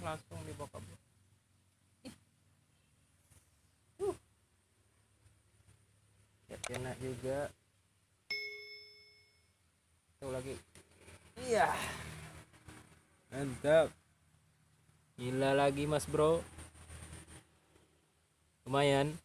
langsung dibawa kabur. Ya kena juga. Tuh lagi. Iya. Mantap. Gila lagi Mas Bro. Lumayan.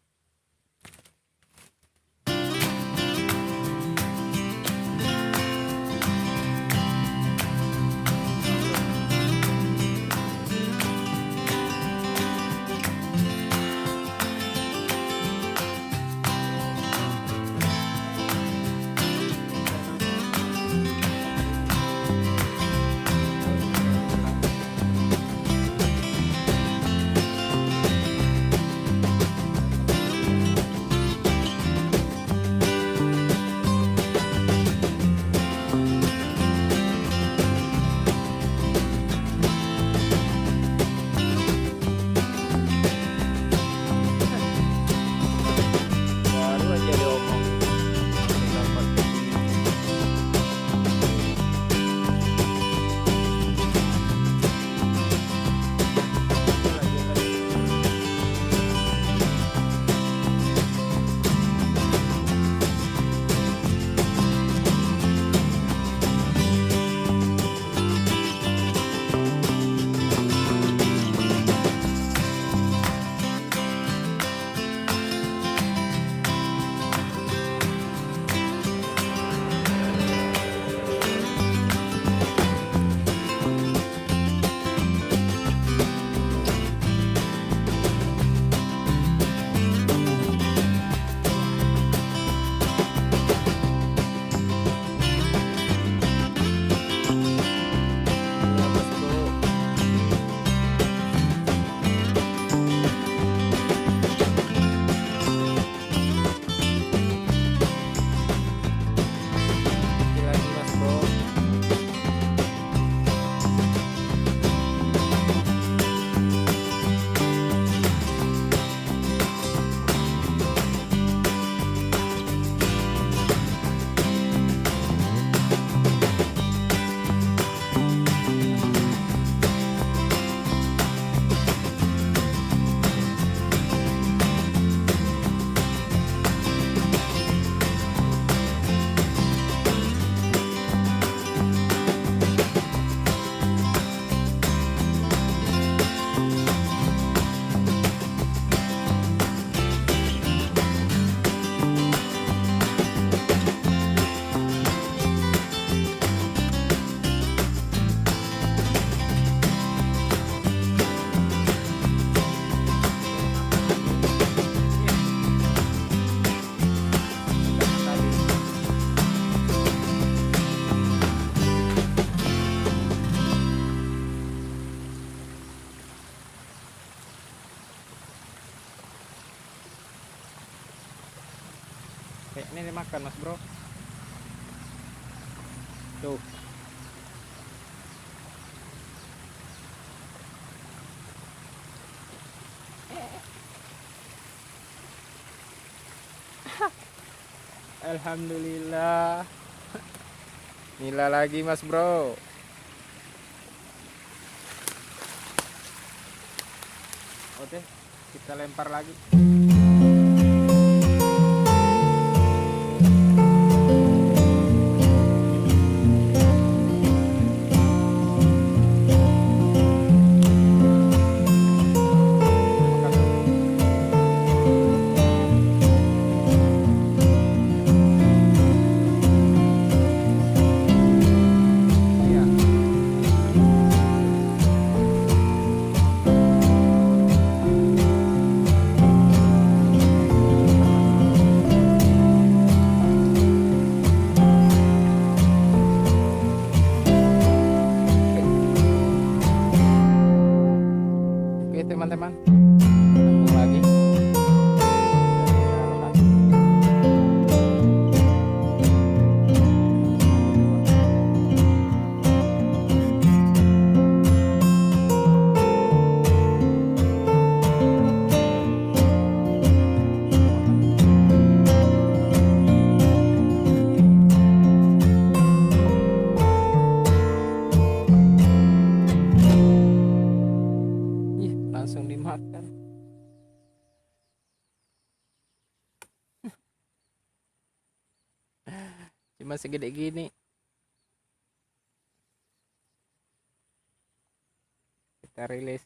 Ini dimakan Mas Bro. Tuh. Alhamdulillah. Nila lagi Mas Bro. Oke, kita lempar lagi. cuma segede gini. Kita rilis.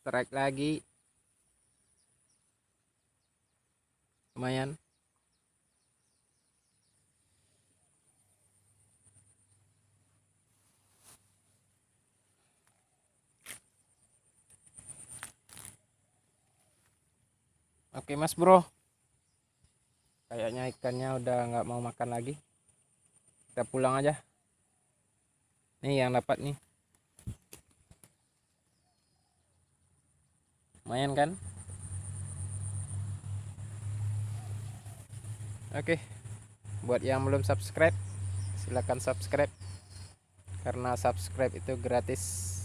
Strike lagi, lumayan. Oke mas bro, kayaknya ikannya udah nggak mau makan lagi, kita pulang aja. Nih yang dapat nih, lumayan kan. Oke, buat yang belum subscribe silahkan subscribe, karena subscribe itu gratis.